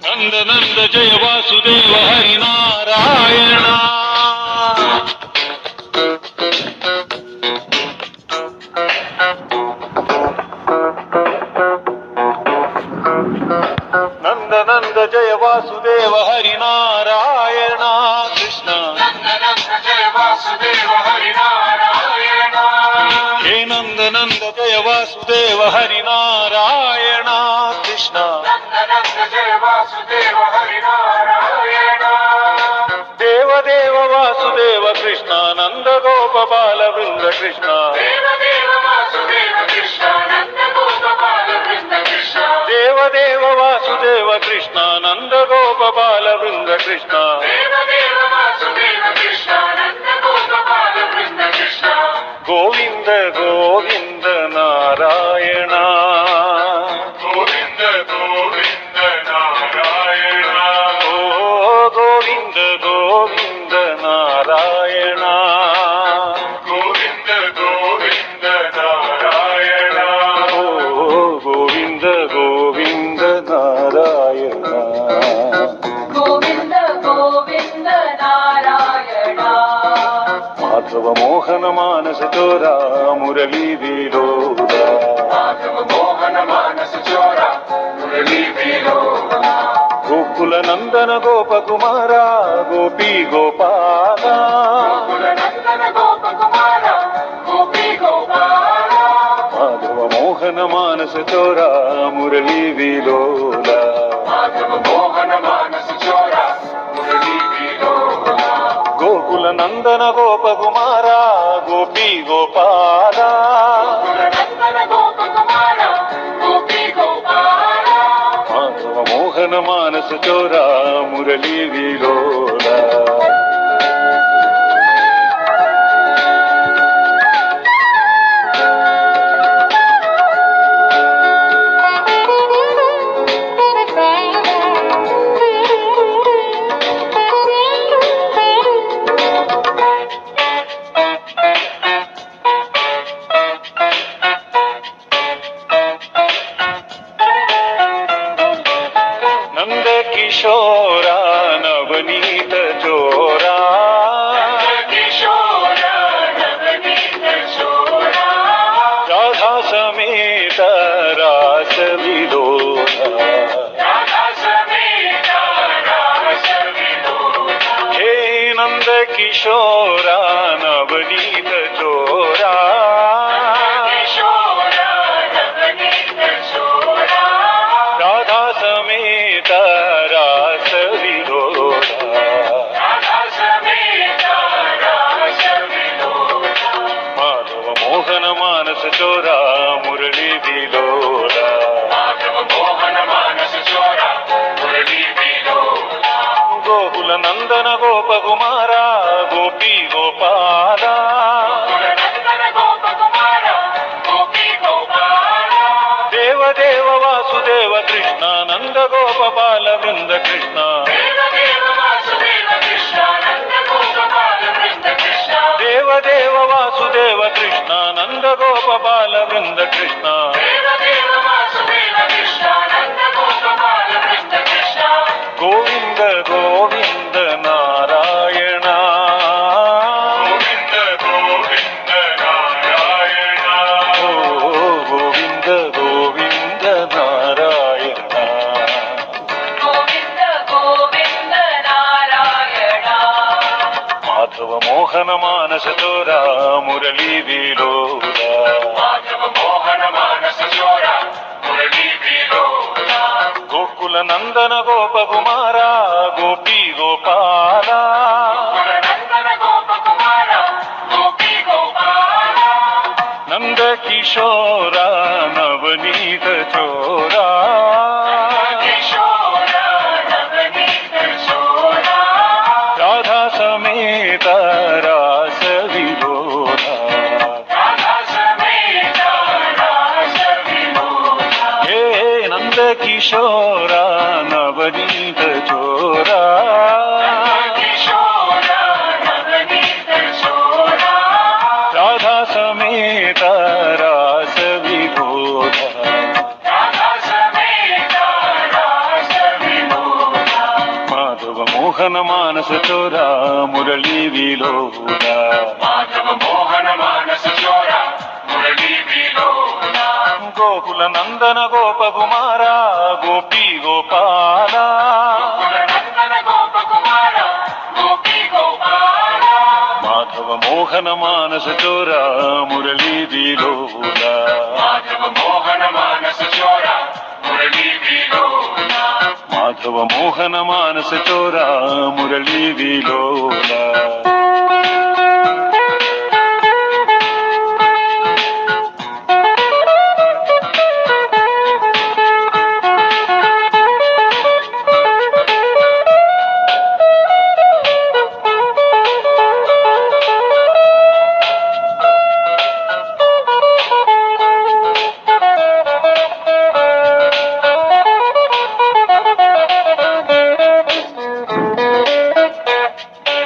नंद नंद जय वासुदेव हरि नारायण। नंद नंद जय वासुदेव हरि नारायण कृष्ण। नंद नंद जय वासुदेव हरि नारायण। हे नंद नंद जय वासुदेव हरि नारायण कृष्ण। नंद नंद जय वासुदेव हरि नारायण। देव देव वासुदेव कृष्ण नंद गोप बाल वृंद कृष्ण। देव देव वासुदेव कृष्ण नंद गोप बाल वृंद कृष्ण। देव देव वासुदेव कृष्ण नंद गोप बाल वृंद कृष्ण। देव देव वासुदेव कृष्ण नंद गोप बाल वृंद कृष्ण। गोविंद गोविंद नारायण। गोविंद गोविंद नारायण। ओ गोविंद गोविंद नारायण। गोविंद गोविंद नारायण। ओ गोविंद गोविंद नारायण। गोविंद गोविंद नारायण। माधव मोहन मानस चोरा मुरली विलोला। माधव मोहन मानस चोरा मुरली विलोला। गोकुल नंदन गोप कुमारा गोपी गोपाला। गोकुल नंदन गोप कुमारा गोपी गोपाला। माधव मोहन मानस चोरा मुरली विलोला। माधव मोहन मानस चोरा मुरली विलोला। गोकुल नंदन गोप कुमारा गोपी गोपाला। गोकुल नंदन गोप कुमारा गोपी गोपाला। माधव मोहन मानस चोरा मुरली विलोला। नंद किशोरा नवनीत चोरा। किशोरा नवनीत चोरा। राधा समेत रास विलोला। राधा समेत रास विलोला। हे नंद किशोरा नवनीत चोरा। किशोरा नवनीत चोरा। राधा समेत रास विलोला। राधा समेत रास विलोला। माधव मोहन मानस चोरा मुरली विलोला। माधव मोहन मानस चोरा मुरली विलोला। गोकुल नंदन गोप कुमारा गोपी गोपाला। गोकुल नंदन गोप कुमारा गोपी गोपाला। देव देव वासुदेव कृष्ण नंद गोप बाल वृंद कृष्ण। देव देव वासुदेव कृष्ण नंद गोप बाल वृंद कृष्ण। देव देव वासुदेव कृष्ण नंद गोप बाल वृंद कृष्ण। देव देव वासुदेव कृष्ण नंद गोप बाल वृंद कृष्ण। गोविंद गोविंद नारायण। गोविंद गोविंद नारायण। ओ गोविंद गोविंद नारायण। गोविंद गोविंद नारायण। माधव मोहन मानस चोरा मुरली विलोला। माधव मोहन मानस चोरा मुरली विलोला। गोकुल नंदन गोप कुमारा गोपी गोपाला। गोकुल नंदन गोप कुमारा गोपी गोपाला। नंद किशोरा नवनीत चोरा। किशोरा नवनीत चोरा। राधा समेत रास विलोला। राधा समेत रास विलोला। हे नंद किशोरा नवनीत चोरा। किशोरा नवनीत चोरा। राधा समेत మోహన మానస చోరా మురళీ విలోల మాధవ మోహన మానస చోర మురళీ విలోల గోకుల నందన గోప కుమార గోపీ గోపాల గోకుల నందన గోప కుమార గోపీ గోపాల మాధవ మోహన మానస చోరా మురళీ విలోల మాధవ మోహన మానస చోర మురళీ విలోల మాధవ మోహన మానస చోరా మురళీ విలోల